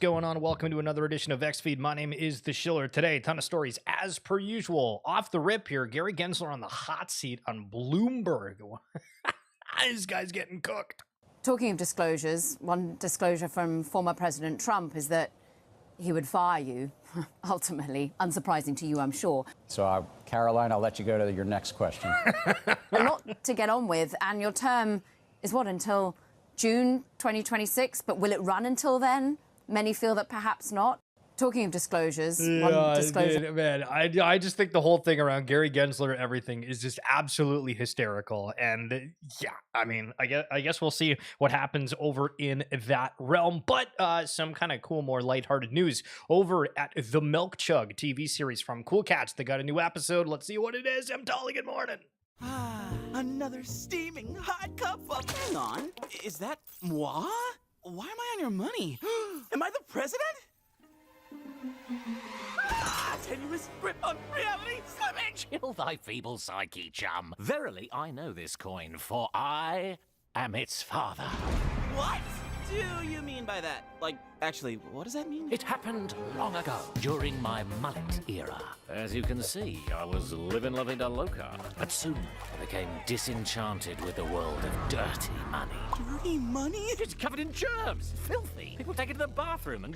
going on? Welcome to another edition of XFeed. My name is The Schiller. Today, a ton of stories as per usual. Off the rip here, Gary Gensler on the hot seat on Bloomberg. This guy's getting cooked. Talking of disclosures, one disclosure from former President Trump is that he would fire you, ultimately. Unsurprising to you, I'm sure. So, Caroline, I'll let you go to your next question. A lot to get on with, and your term is what, until June 2026? But will it run until then? Many feel that perhaps not. Talking of disclosures, one disclosure. Dude, man, I just think the whole thing around Gary Gensler and everything is just absolutely hysterical. And yeah, I mean, I guess we'll see what happens over in that realm. But some kind of cool, more lighthearted news over at the Milk Chug TV series from Cool Cats. They got a new episode. Let's see what it is. I'm Tolly. Good morning. Another steaming hot cup of... Hang on. Is that moi? Why am I on your money? Am I the president? Tenuous grip on reality slippage! Chill thy feeble psyche, chum. Verily, I know this coin, for I am its father. What do you mean by that? Like, actually, what does that mean? It happened long ago, during my mullet era. As you can see, I was living la vida loca. But soon, I became disenchanted with the world of dirty money. Dirty money? It's covered in germs, filthy. People take it to the bathroom and...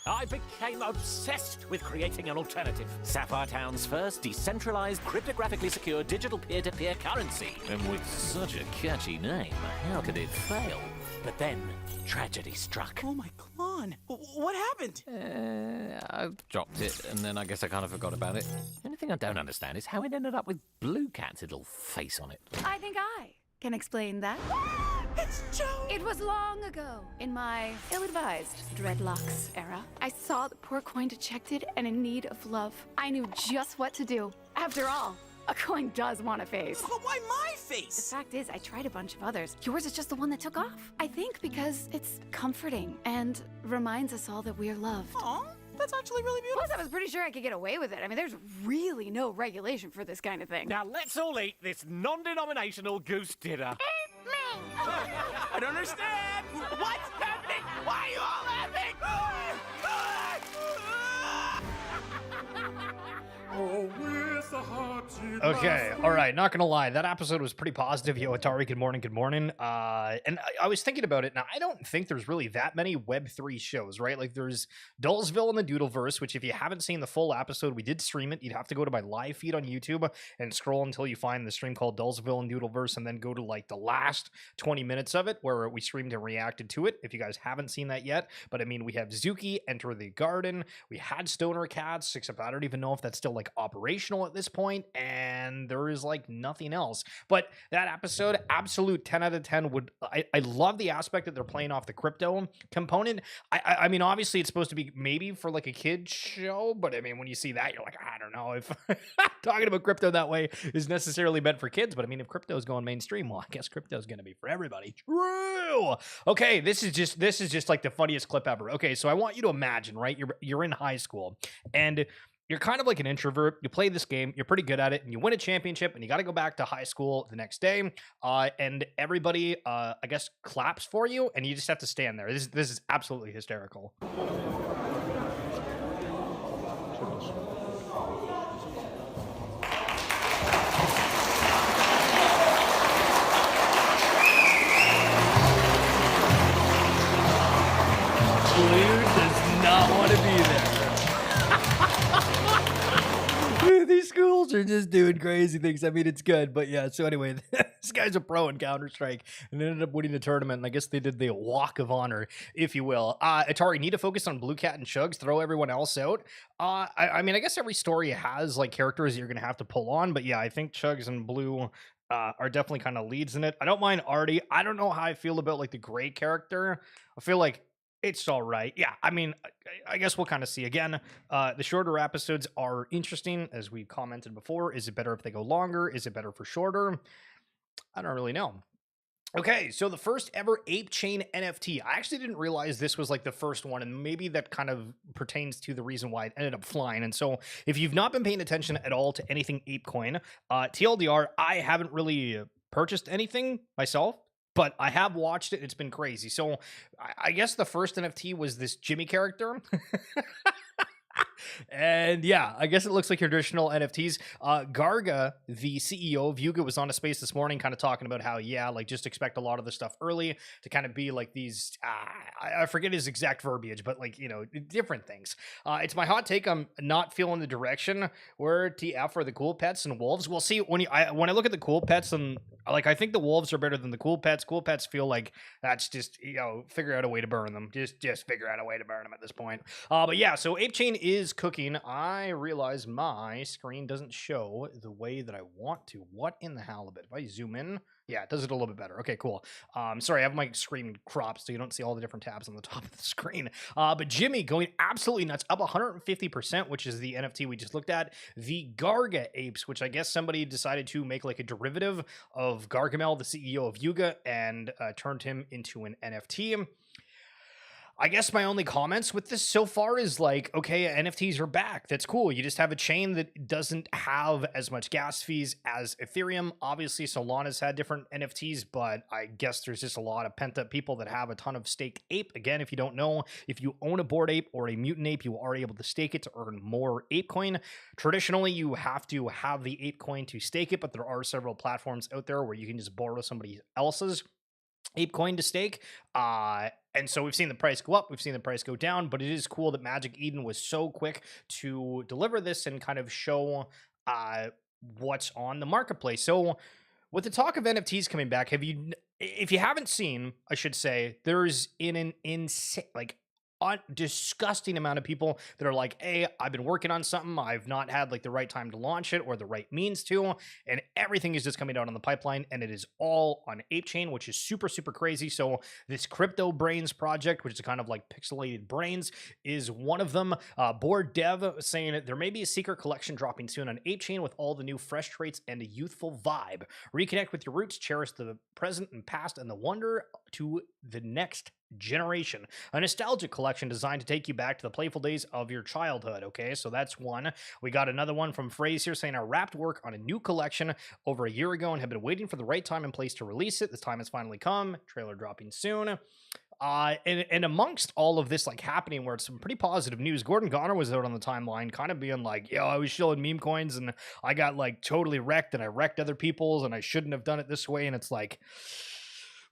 I became obsessed with creating an alternative. Sapphire Town's first decentralized, cryptographically secure digital peer-to-peer currency. And with such a catchy name, how could it fail? But then, tragedy struck. Oh my Klon. What happened? I dropped it, and then I guess I kind of forgot about it. The only thing I don't understand is how it ended up with Blue Cat's little face on it. I think I can explain that. It's Joe! It was long ago, in my ill-advised dreadlocks era. I saw the poor coin dejected and in need of love. I knew just what to do. After all, a coin does want a face. But why my The face? fact is, I tried a bunch of others. Yours is just the one that took off. I think because it's comforting and reminds us all that we're loved. Aw, that's actually really beautiful. Plus, I was pretty sure I could get away with it. I mean, there's really no regulation for this kind of thing. Now let's all eat this non-denominational goose dinner. I don't understand. What's happening? Why are you all laughing? Okay, all right, not gonna lie, that episode was pretty positive. Yo, Atari, good morning, good morning. And I was thinking about it. Now, I don't think there's really that many Web3 shows, right? Like, there's Dullsville in the Doodleverse, which if you haven't seen the full episode, we did stream it. You'd have to go to my live feed on YouTube and scroll until you find the stream called Dullsville and Doodleverse, and then go to, like, the last 20 minutes of it, where we streamed and reacted to it, if you guys haven't seen that yet. But, I mean, we have Zuki, Enter the Garden, we had Stoner Cats, except I don't even know if that's still, like, operational at this point, and there is like nothing else. But that episode, absolute 10 out of 10. I love the aspect that they're playing off the crypto component. I mean, obviously it's supposed to be maybe for like a kid show, but I mean, when you see that, you're like, I don't know if talking about crypto that way is necessarily meant for kids. But I mean, if crypto is going mainstream, well, I guess crypto is going to be for everybody. True. Okay, this is just like the funniest clip ever. Okay, so I want you to imagine, right? You're in high school and you're kind of like an introvert. You play this game, you're pretty good at it, and you win a championship, and you got to go back to high school the next day. And everybody, I guess, claps for you, and you just have to stand there. This is absolutely hysterical. Blue does not want to be there. These schools are just doing crazy things. I mean, it's good, but yeah. So anyway, this guy's a pro in Counter-Strike and ended up winning the tournament. And I guess they did the walk of honor, if you will. Atari, need to focus on Blue Cat and Chugs. Throw everyone else out. I mean, I guess every story has like characters you're gonna have to pull on, but yeah, I think Chugs and Blue are definitely kind of leads in it. I don't mind Artie. I don't know how I feel about like the Gray character. I feel like it's all right. Yeah, I mean, I guess we'll kind of see. Again, the shorter episodes are interesting, as we commented before. Is it better if they go longer? Is it better for shorter? I don't really know. Okay, so the first ever Apechain NFT. I actually didn't realize this was like the first one, and maybe that kind of pertains to the reason why it ended up flying. And so if you've not been paying attention at all to anything ApeCoin, TLDR, I haven't really purchased anything myself. but I have watched it. It's been crazy. So I guess the first NFT was this Jimmy character. And yeah, I guess it looks like your traditional NFTs. Garga, the CEO of Yuga, was on a space this morning kind of talking about how, yeah, like just expect a lot of the stuff early to kind of be like these, I forget his exact verbiage, but like, you know, different things. It's my hot take. I'm not feeling the direction where TF are the cool pets and wolves. We'll see when when I look at the cool pets, and like, I think the wolves are better than the cool pets. Cool pets feel like that's just, you know, figure out a way to burn them. Just figure out a way to burn them at this point. But yeah, so Apechain is cooking. I realize my screen doesn't show the way that I want to. What in the halibut? If I zoom in, yeah, it does it a little bit better. Okay, cool. Sorry, I have my screen cropped so you don't see all the different tabs on the top of the screen. But Jimmy going absolutely nuts, up 150%, which is the NFT we just looked at. The Garga apes, which I guess somebody decided to make like a derivative of Gargamel, the CEO of Yuga, and turned him into an NFT. I guess my only comments with this so far is like, okay, NFTs are back. That's cool. You just have a chain that doesn't have as much gas fees as Ethereum. Obviously, Solana's had different NFTs, but I guess there's just a lot of pent up people that have a ton of staked ape. Again, if you don't know, if you own a Bored Ape or a Mutant Ape, you are able to stake it to earn more ape coin. Traditionally, you have to have the ape coin to stake it, but there are several platforms out there where you can just borrow somebody else's ApeCoin to stake. And so we've seen the price go up, we've seen the price go down, but it is cool that Magic Eden was so quick to deliver this and kind of show what's on the marketplace. So with the talk of NFTs coming back, if you haven't seen, I should say, there's an insane, like, disgusting amount of people that are like, hey, I've been working on something, I've not had like the right time to launch it or the right means to, and everything is just coming out on the pipeline, and it is all on Apechain, which is super, super crazy. So this Crypto Brains project, which is kind of like pixelated brains, is one of them. Board Dev saying there may be a secret collection dropping soon on Apechain with all the new fresh traits and a youthful vibe. Reconnect with your roots, cherish the present and past, and the wonder to the next generation. A nostalgic collection designed to take you back to the playful days of your childhood. Okay, so that's one. We got another one from Phrase here saying, I wrapped work on a new collection over a year ago and have been waiting for the right time and place to release it. This time has finally come. Trailer dropping soon. And amongst all of this like happening where it's some pretty positive news, Gordon Goner was out on the timeline kind of being like, yo, I was shilling meme coins and I got like totally wrecked and I wrecked other people's and I shouldn't have done it this way. And it's like,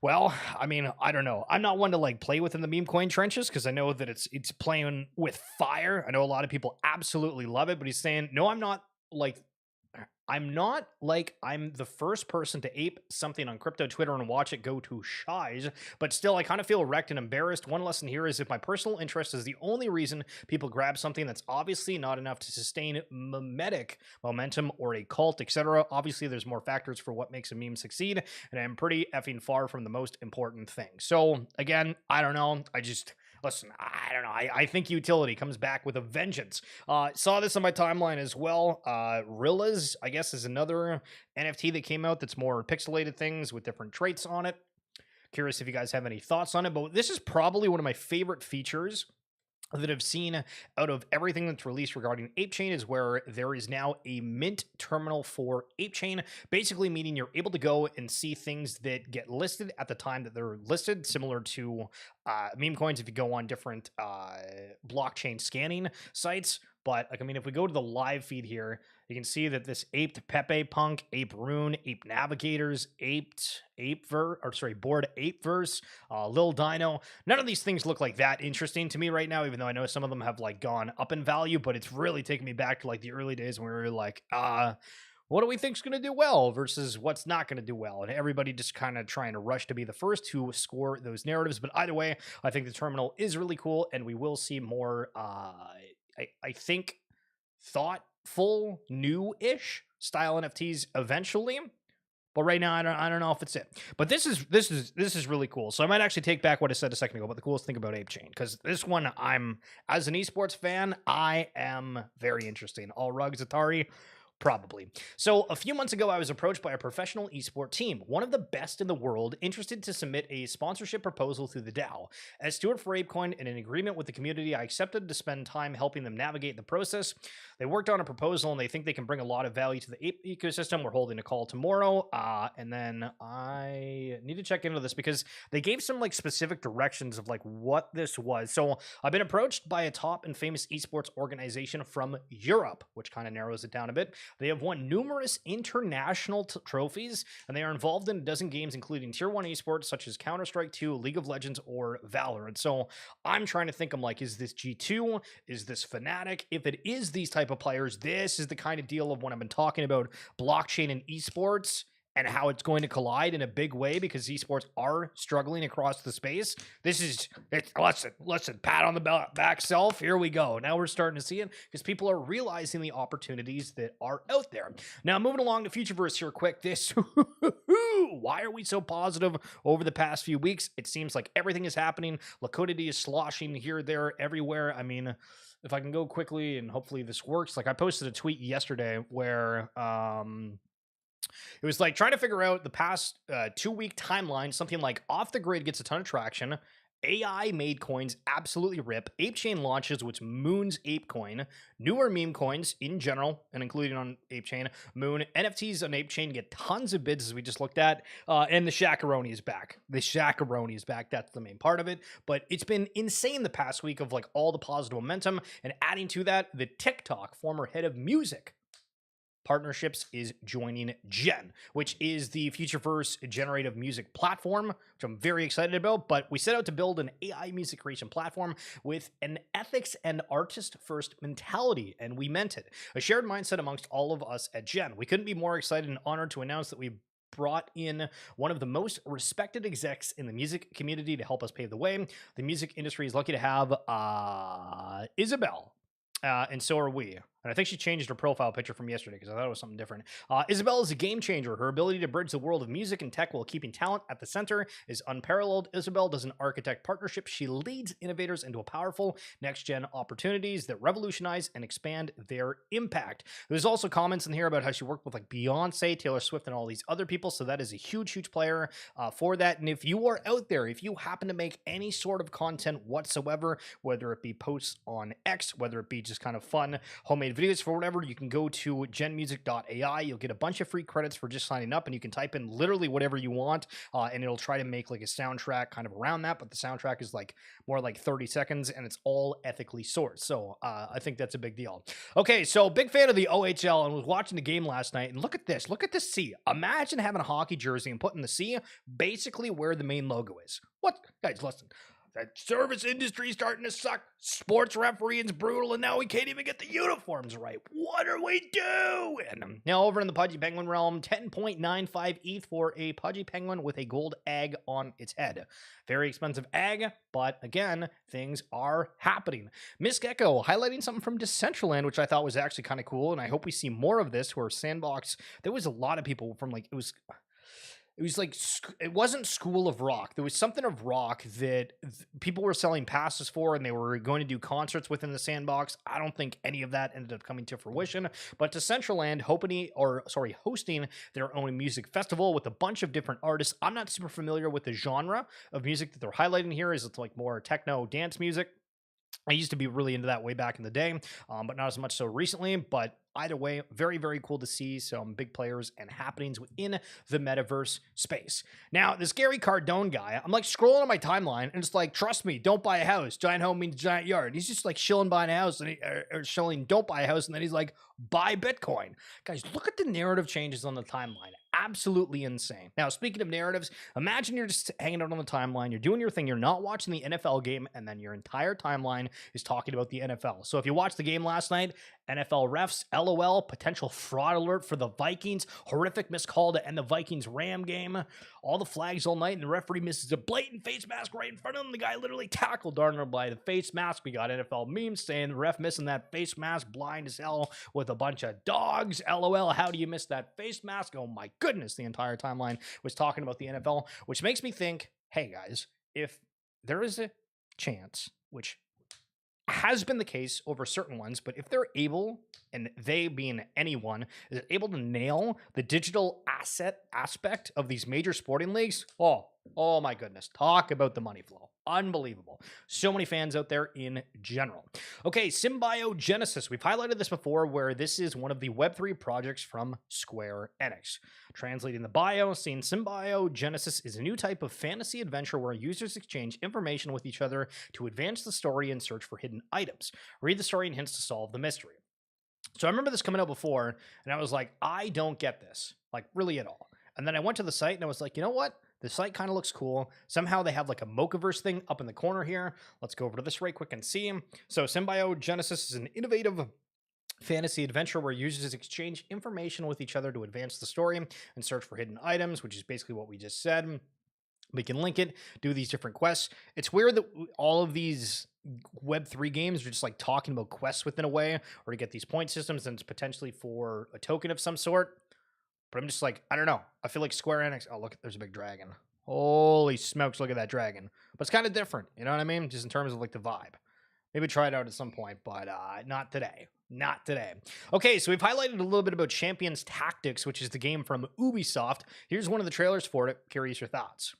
well, I mean, I don't know. I'm not one to like play within the meme coin trenches because I know that it's playing with fire. I know a lot of people absolutely love it, but he's saying, no, I'm not like I'm the first person to ape something on crypto Twitter and watch it go to shies, but still I kind of feel wrecked and embarrassed. One lesson here is if my personal interest is the only reason people grab something that's obviously not enough to sustain memetic momentum or a cult, etc. Obviously there's more factors for what makes a meme succeed, and I'm pretty effing far from the most important thing. So again, I don't know. Listen, I don't know. I think utility comes back with a vengeance. Saw this on my timeline as well. Rilla's, I guess, is another NFT that came out that's more pixelated things with different traits on it. Curious if you guys have any thoughts on it, but this is probably one of my favorite features that I've seen out of everything that's released regarding Apechain is where there is now a mint terminal for Apechain, basically meaning you're able to go and see things that get listed at the time that they're listed, similar to meme coins if you go on different blockchain scanning sites. But like, I mean, if we go to the live feed here, you can see that this aped Pepe Punk, Ape Rune, Ape Navigators, Bored Apeverse, Lil Dino. None of these things look like that interesting to me right now, even though I know some of them have like gone up in value, but it's really taking me back to like the early days when we were like, what do we think's going to do well versus what's not going to do well? And everybody just kind of trying to rush to be the first to score those narratives. But either way, I think the terminal is really cool, and we will see more, I think, thoughtful, new-ish style NFTs eventually. But right now, I don't know if it's it. But this is really cool. So I might actually take back what I said a second ago about the coolest thing about Apechain, because this one, as an esports fan, I am very interesting. All Rugs Atari. Probably. So a few months ago, I was approached by a professional esport team, one of the best in the world, interested to submit a sponsorship proposal through the DAO. As steward for Apecoin and in agreement with the community, I accepted to spend time helping them navigate the process. They worked on a proposal and they think they can bring a lot of value to the Ape ecosystem. We're holding a call tomorrow. And then I need to check into this because they gave some like specific directions of like what this was. So I've been approached by a top and famous esports organization from Europe, which kind of narrows it down a bit. They have won numerous international trophies, and they are involved in a dozen games, including Tier 1 esports such as Counter-Strike 2, League of Legends, or Valorant. So I'm trying to think, I'm like, is this G2? Is this Fnatic? If it is these type of players, this is the kind of deal of when I've been talking about blockchain and esports and how it's going to collide in a big way because esports are struggling across the space. This is, listen, pat on the back self. Here we go. Now we're starting to see it because people are realizing the opportunities that are out there. Now, moving along to Futureverse here quick. Why are we so positive over the past few weeks? It seems like everything is happening. Liquidity is sloshing here, there, everywhere. I mean, if I can go quickly and hopefully this works. Like I posted a tweet yesterday where, it was like trying to figure out the past 2-week timeline. Something like Off the Grid gets a ton of traction. AI made coins absolutely rip. Apechain launches, which moons Apecoin. Newer meme coins in general, and including on Apechain, moon. NFTs on Apechain get tons of bids, as we just looked at. And the Shakaroni is back. The Shakaroni is back. That's the main part of it. But it's been insane the past week of like all the positive momentum. And adding to that, the TikTok former head of music partnerships is joining Genm, which is the Futureverse generative music platform, which I'm very excited about. But we set out to build an AI music creation platform with an ethics and artist-first mentality, and we meant it. A shared mindset amongst all of us at Genm. We couldn't be more excited and honored to announce that we brought in one of the most respected execs in the music community to help us pave the way. The music industry is lucky to have Isabel. And so are we. And I think she changed her profile picture from yesterday because I thought it was something different. Isabel is a game changer. Her ability to bridge the world of music and tech while keeping talent at the center is unparalleled. Isabel doesn't architect partnerships. She leads innovators into a powerful next-gen opportunities that revolutionize and expand their impact. There's also comments in here about how she worked with like Beyonce, Taylor Swift, and all these other people. So that is a huge, huge player for that. And if you are out there, if you happen to make any sort of content whatsoever, whether it be posts on X, whether it be just kind of fun, homemade videos for whatever, you can go to genmusic.ai. You'll get a bunch of free credits for just signing up, and you can type in literally whatever you want, and it'll try to make like a soundtrack kind of around that, but the soundtrack is like more like 30 seconds, and it's all ethically sourced. So I think that's a big deal. Okay, so big fan of the OHL, and was watching the game last night, and look at this C. Imagine having a hockey jersey and putting the C basically where the main logo is. What? Guys, listen. That service industry starting to suck. Sports refereeing's brutal, and now we can't even get the uniforms right. What are we doing? Now, over in the Pudgy Penguin realm, 10.95 ETH for a Pudgy Penguin with a gold egg on its head. Very expensive egg, but again, things are happening. Miss Gecko highlighting something from Decentraland, which I thought was actually kind of cool, and I hope we see more of this, where Sandbox, there was a lot of people from like, it was like, it wasn't School of Rock. There was something of rock that people were selling passes for, and they were going to do concerts within the Sandbox. I don't think any of that ended up coming to fruition. But Decentraland hosting their own music festival with a bunch of different artists. I'm not super familiar with the genre of music that they're highlighting here. Is it's like more techno dance music. I used to be really into that way back in the day, but not as much so recently. But either way, very, very cool to see some big players and happenings within the metaverse space. Now, this Gary Cardone guy, I'm like scrolling on my timeline, and it's like, trust me, don't buy a house. Giant home means giant yard. And he's just like shilling buying a house, and shilling don't buy a house, and then he's like, buy Bitcoin. Guys, look at the narrative changes on the timeline. Absolutely insane. Now, speaking of narratives, imagine you're just hanging out on the timeline, you're doing your thing, you're not watching the NFL game, and then your entire timeline is talking about the NFL. So if you watched the game last night, NFL refs, LOL, potential fraud alert for the Vikings, horrific missed call to end the Vikings-Ram game, all the flags all night, and the referee misses a blatant face mask right in front of him. The guy literally tackled Darnold by the face mask. We got NFL memes saying the ref missing that face mask, blind as hell with a bunch of dogs. LOL, how do you miss that face mask? Oh my goodness, the entire timeline was talking about the NFL, which makes me think, hey guys, if there is a chance, which has been the case over certain ones, but if they're able, and they being anyone, is able to nail the digital asset aspect of these major sporting leagues, oh my goodness, talk about the money flow. Unbelievable. So many fans out there in general. Okay, Symbio Genesis. We've highlighted this before, where this is one of the Web3 projects from Square Enix. Translating the bio, seeing Symbio Genesis is a new type of fantasy adventure where users exchange information with each other to advance the story and search for hidden items. Read the story and hints to solve the mystery. So I remember this coming out before, and I was like, I don't get this, like really at all. And then I went to the site and I was like, you know what? The site kind of looks cool. Somehow they have like a Mochaverse thing up in the corner here. Let's go over to this right quick and see. So Symbio Genesis is an innovative fantasy adventure where users exchange information with each other to advance the story and search for hidden items, which is basically what we just said. We can link it, do these different quests. It's weird that all of these Web3 games are just like talking about quests within a way, or to get these point systems, and it's potentially for a token of some sort. But I'm just like, I don't know. I feel like Square Enix, oh, look, there's a big dragon. Holy smokes, look at that dragon. But it's kind of different, you know what I mean? Just in terms of like the vibe. Maybe try it out at some point, but not today. Not today. Okay, so we've highlighted a little bit about Champions Tactics, which is the game from Ubisoft. Here's one of the trailers for it. Curious your thoughts.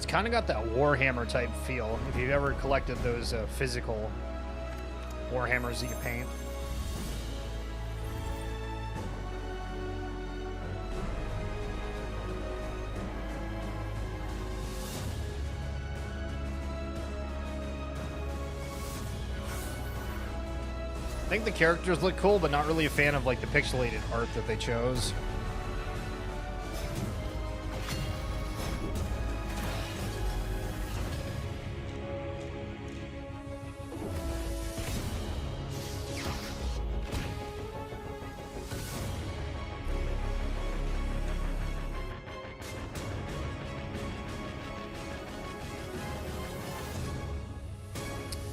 Kind of got that Warhammer type feel, if you've ever collected those physical Warhammers that you paint. I think the characters look cool, but not really a fan of like the pixelated art that they chose.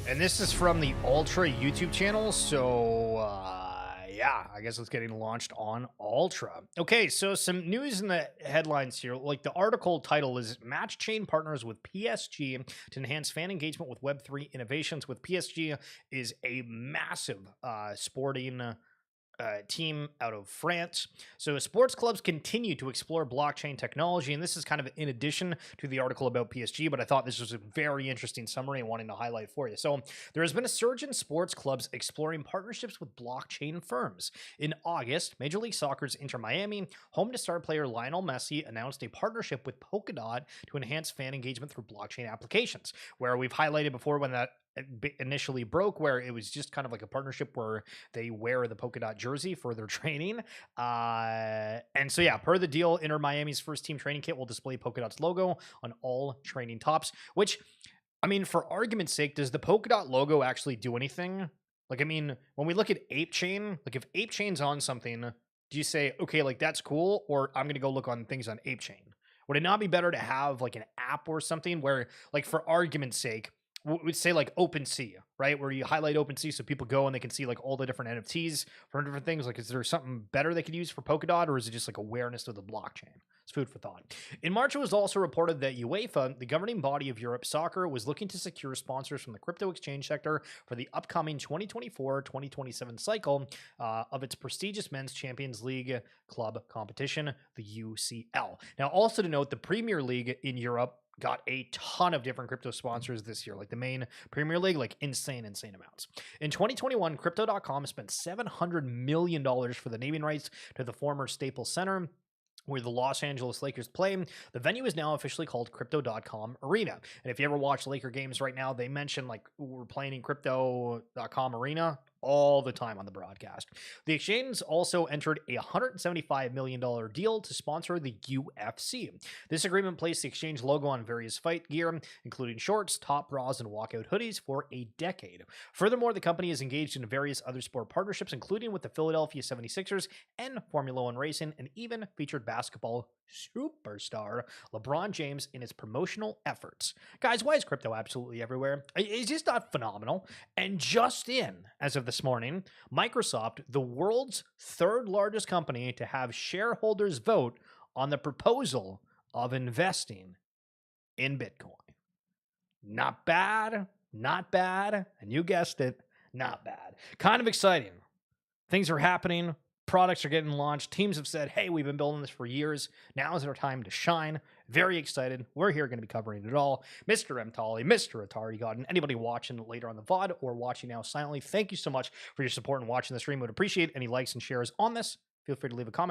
And this is from the Ultra YouTube channel, so yeah, I guess it's getting launched on Ultra. Okay, so some news in the headlines here. Like the article title is Match Chain partners with PSG to enhance fan engagement with Web3 innovations. With PSG is a massive sporting team out of France. So sports clubs continue to explore blockchain technology, and this is kind of in addition to the article about PSG, but I thought this was a very interesting summary and wanting to highlight for you. So there has been a surge in sports clubs exploring partnerships with blockchain firms. In August, Major League Soccer's Inter Miami, home to star player Lionel Messi, announced a partnership with Polkadot to enhance fan engagement through blockchain applications, where we've highlighted before when that initially broke, where it was just kind of like a partnership where they wear the Polkadot jersey for their training. And so, yeah, per the deal, Inter Miami's first team training kit will display Polkadot's logo on all training tops, which, I mean, for argument's sake, does the Polkadot logo actually do anything? Like, I mean, when we look at Apechain, like if Apechain's on something, do you say, okay, like that's cool, or I'm going to go look on things on Apechain? Would it not be better to have like an app or something where, like, for argument's sake, we'd say like OpenSea, right? Where you highlight OpenSea so people go and they can see like all the different NFTs from different things. Like, is there something better they could use for Polkadot, or is it just like awareness of the blockchain? It's food for thought. In March, it was also reported that UEFA, the governing body of Europe soccer, was looking to secure sponsors from the crypto exchange sector for the upcoming 2024-2027 cycle of its prestigious Men's Champions League club competition, the UCL. Now, also to note, the Premier League in Europe got a ton of different crypto sponsors this year, like the main Premier League, like insane amounts. In 2021, Crypto.com spent $700 million for the naming rights to the former Staples Center, where the Los Angeles Lakers play. The venue is now officially called Crypto.com Arena. And if you ever watch Laker games right now, they mention like we're playing in Crypto.com Arena all the time on the broadcast. The exchange also entered a $175 million deal to sponsor the UFC. This agreement placed the exchange logo on various fight gear, including shorts, top bras, and walkout hoodies for a decade. Furthermore, the company is engaged in various other sport partnerships, including with the Philadelphia 76ers and Formula One racing, and even featured basketball superstar LeBron James in its promotional efforts. Guys, why is crypto absolutely everywhere? It's just not phenomenal. And just in, as of this morning, Microsoft, the world's third largest company to have shareholders vote on the proposal of investing in Bitcoin. Not bad, not bad, and you guessed it, not bad. Kind of exciting. Things are happening. Products are getting launched. Teams have said, hey, we've been building this for years. Now is our time to shine. Very excited. We're here going to be covering it all. Mr. M. Tolley, Mr. Atari God, and anybody watching later on the VOD or watching now silently, thank you so much for your support and watching the stream. Would appreciate any likes and shares on this. Feel free to leave a comment.